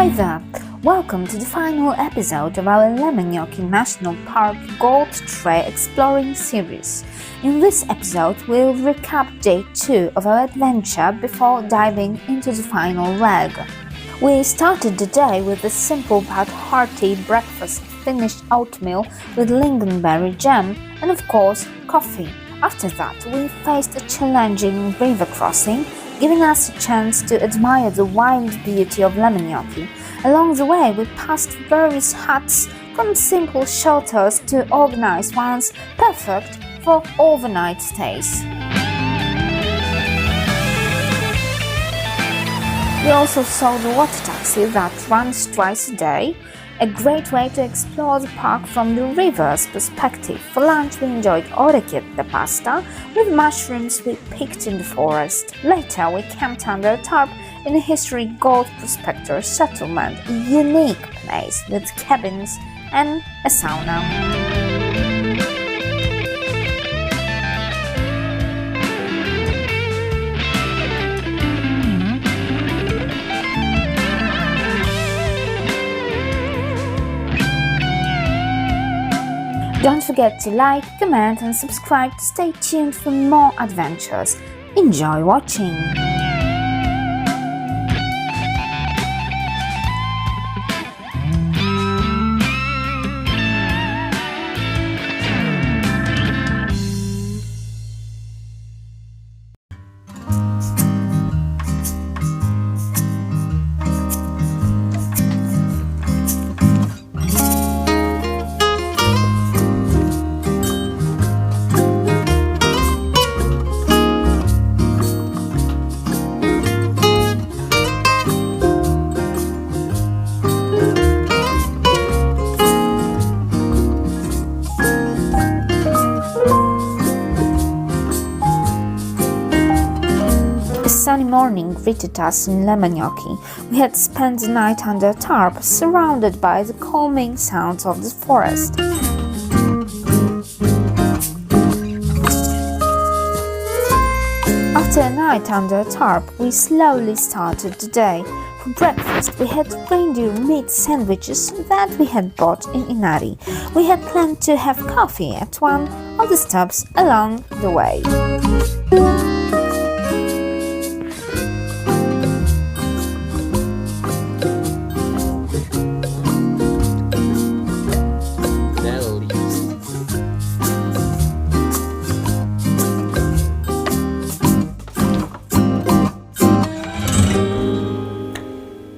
Hi there! Welcome to the final episode of our Lemmenjoki National Park Gold Trail Exploring series. In this episode, we'll recap day 2 of our adventure before diving into the final leg. We started the day with a simple but hearty breakfast, finished oatmeal with lingonberry jam and of course coffee. After that, we faced a challenging river crossing, giving us a chance to admire the wild beauty of Lemmenjoki. Along the way, we passed various huts, from simple shelters to organized ones, perfect for overnight stays. We also saw the water taxi that runs twice a day, a great way to explore the park from the river's perspective. For lunch, we enjoyed orecchiette pasta with mushrooms we picked in the forest. Later, we camped under a tarp in a historic gold prospector settlement, a unique place with cabins and a sauna. Don't forget to like, comment and subscribe to stay tuned for more adventures. Enjoy watching! A sunny morning greeted us in Lemmenjoki. We had spent the night under a tarp, surrounded by the calming sounds of the forest. After a night under a tarp, we slowly started the day. For breakfast, we had reindeer meat sandwiches that we had bought in Inari. We had planned to have coffee at one of the stops along the way.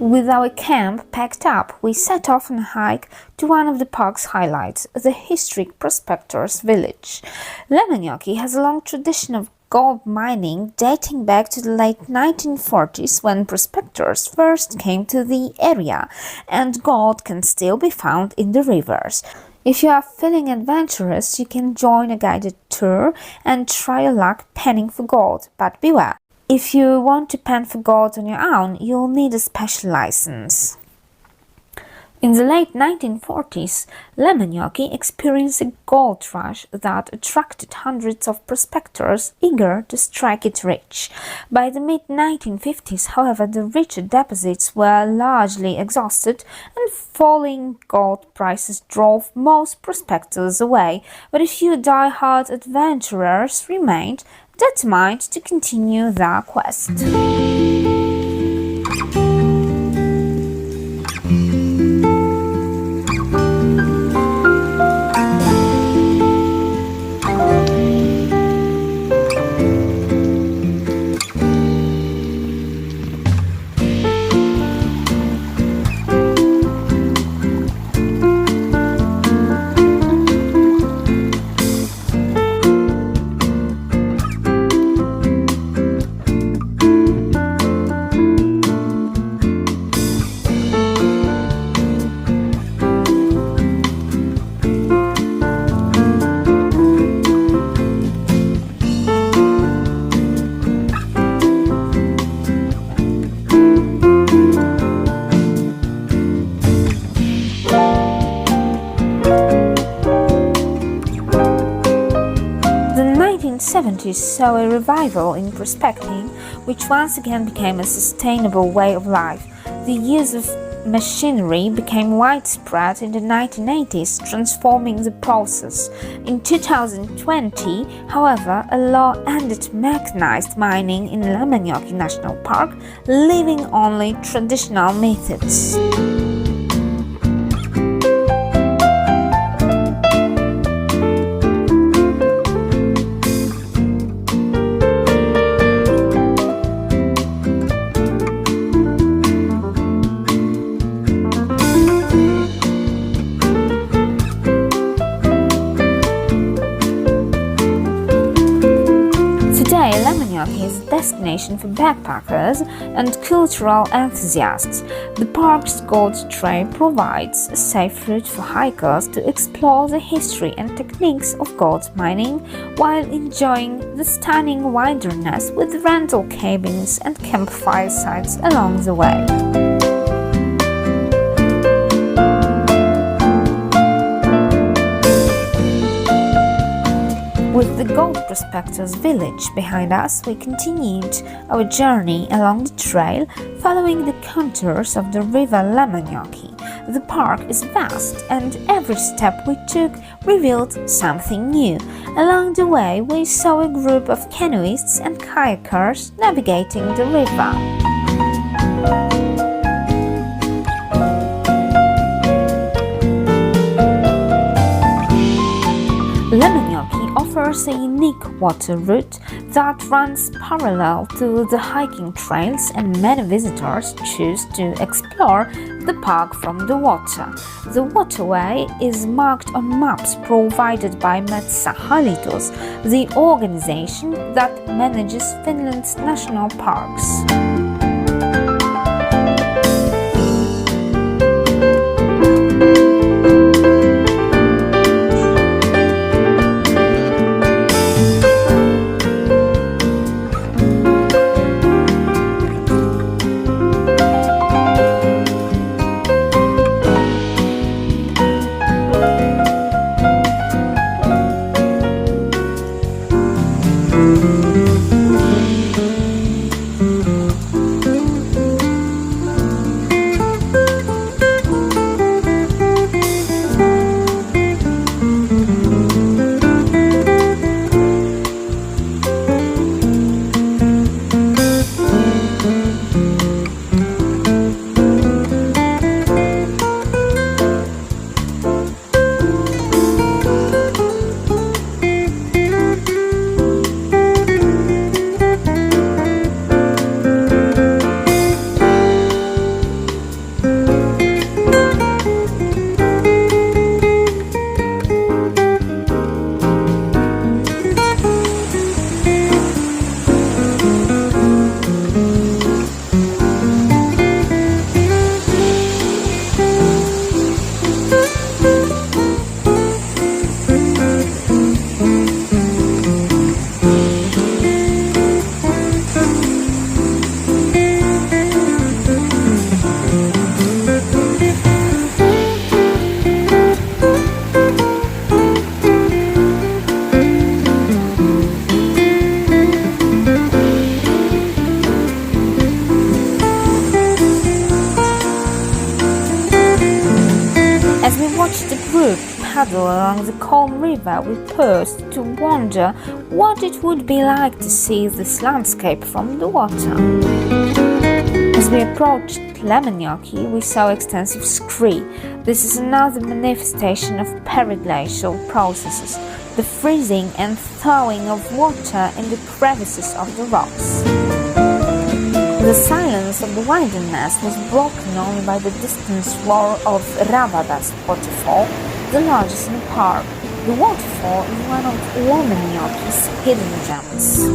With our camp packed up, we set off on a hike to one of the park's highlights, the historic prospector's village. Lemmenjoki has a long tradition of gold mining dating back to the late 1940s when prospectors first came to the area, and gold can still be found in the rivers. If you are feeling adventurous, you can join a guided tour and try your luck panning for gold, but beware. If you want to pan for gold on your own, you'll need a special license. In the late 1940s, Lemmenjoki experienced a gold rush that attracted hundreds of prospectors eager to strike it rich. By the mid-1950s, however, the richer deposits were largely exhausted and falling gold prices drove most prospectors away, but a few die-hard adventurers remained, determined to continue their quest. The 1970s saw a revival in prospecting, which once again became a sustainable way of life. The use of machinery became widespread in the 1980s, transforming the process. In 2020, however, a law ended mechanized mining in Lemmenjoki National Park, leaving only traditional methods. Today, Lemmenjoki is a destination for backpackers and cultural enthusiasts. The park's gold trail provides a safe route for hikers to explore the history and techniques of gold mining while enjoying the stunning wilderness with rental cabins and campfire sites along the way. With the gold prospectors village behind us, we continued our journey along the trail, following the contours of the river Lemmenjoki. The park is vast, and every step we took revealed something new. Along the way, we saw a group of canoeists and kayakers navigating the river. Lemmenjoki offers a unique water route that runs parallel to the hiking trails, and many visitors choose to explore the park from the water. The waterway is marked on maps provided by Metsähallitus, the organization that manages Finland's national parks. As we watched the group paddle along the calm river, we paused to wonder what it would be like to see this landscape from the water. As we approached Lemmenjoki, we saw extensive scree. This is another manifestation of periglacial processes, the freezing and thawing of water in the crevices of the rocks. The silence of the wilderness was broken only by the distant roar of Ravada's waterfall, the largest in the park. The waterfall is one of Lemmenjoki's hidden gems.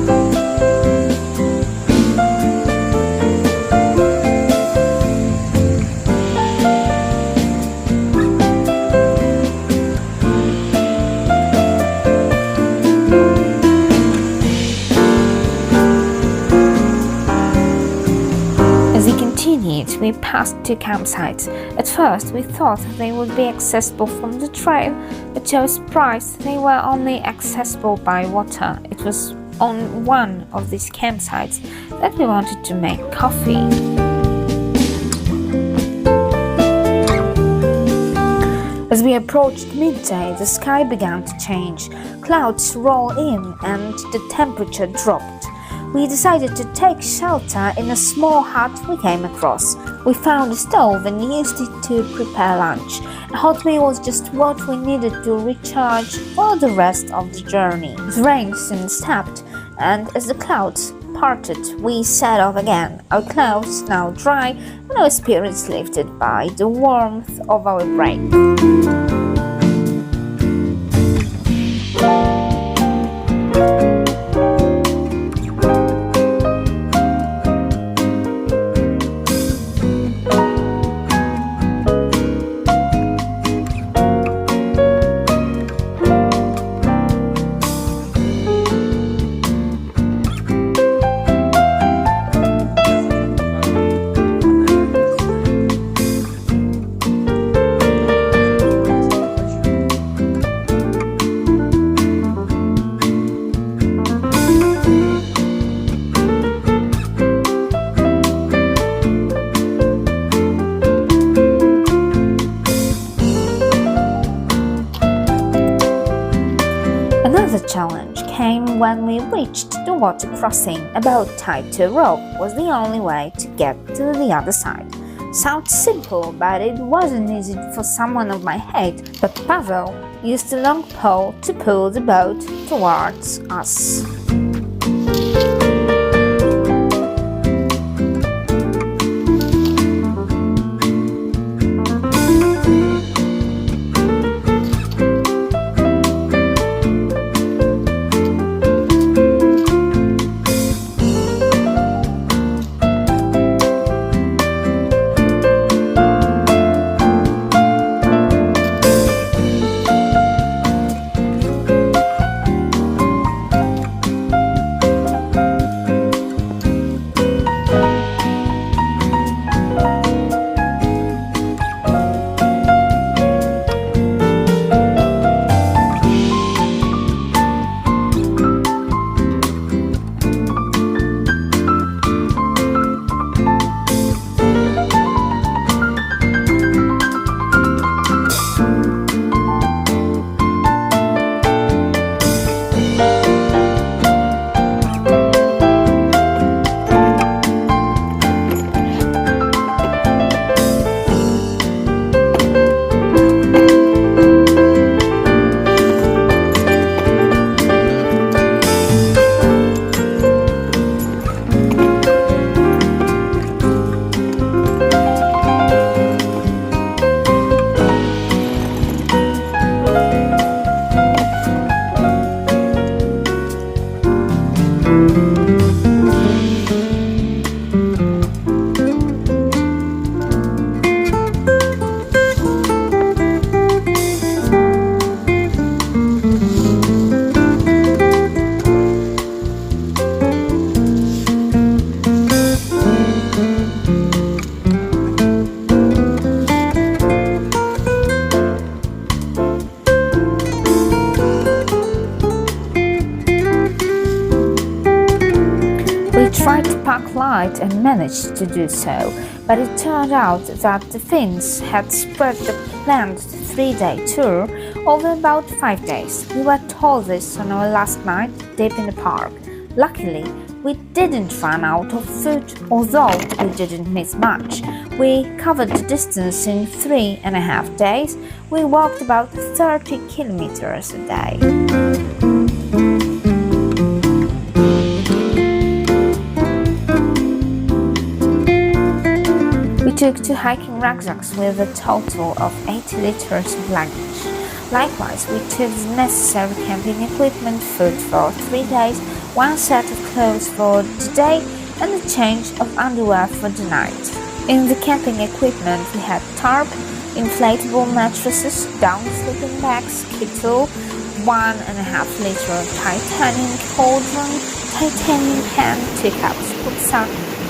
We passed two campsites. At first, we thought they would be accessible from the trail, but to our surprise, they were only accessible by water. It was on one of these campsites that we wanted to make coffee. As we approached midday, the sky began to change. Clouds rolled in and the temperature dropped. We decided to take shelter in a small hut we came across. We found a stove and used it to prepare lunch. A hot meal was just what we needed to recharge for the rest of the journey. The rain soon stopped, and as the clouds parted, we set off again, our clothes now dry and our spirits lifted by the warmth of our break. Another challenge came when we reached the water crossing. A boat tied to a rope was the only way to get to the other side. Sounds simple, but it wasn't easy for someone of my height. But Pavel used a long pole to pull the boat towards us. We tried to pack light and managed to do so, but it turned out that the Finns had spread the planned 3-day tour over about 5 days. We were told this on our last night deep in the park. Luckily, we didn't run out of food, although we didn't miss much. We covered the distance in 3.5 days. We walked about 30 kilometers a day. We took 2 hiking rucksacks with a total of 80 liters of luggage. Likewise, we took the necessary camping equipment, food for 3 days, 1 set of clothes for the day, and a change of underwear for the night. In the camping equipment, we had tarp, inflatable mattresses, down sleeping bags, kettle, 1.5 liter titanium cauldron, titanium pan, 2 cups pizza,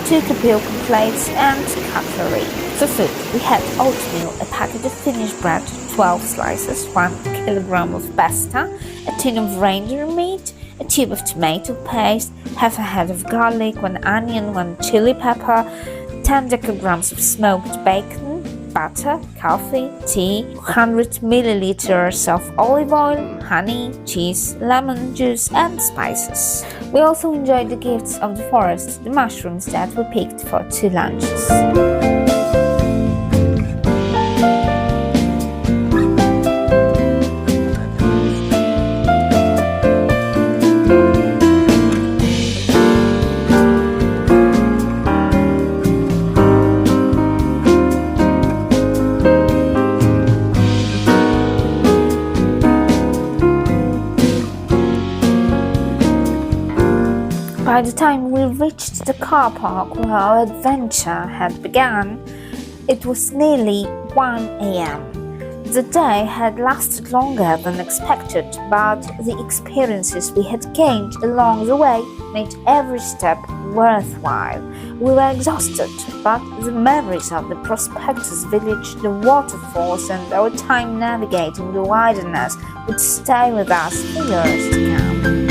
2 kapilka plates, and cutlery. For food, we had oatmeal, a packet of Finnish bread, 12 slices, 1 kilogram of pasta, a tin of reindeer meat, a tube of tomato paste, half a head of garlic, 1 onion, 1 chili pepper, 10 decograms of smoked bacon, butter, coffee, tea, 100 milliliters of olive oil, honey, cheese, lemon juice, and spices. We also enjoyed the gifts of the forest, the mushrooms that we picked for 2 lunches. By the time we reached the car park where our adventure had begun, it was nearly 1 a.m. The day had lasted longer than expected, but the experiences we had gained along the way made every step worthwhile. We were exhausted, but the memories of the Prospectus village, the waterfalls, and our time navigating the wilderness would stay with us for years to come.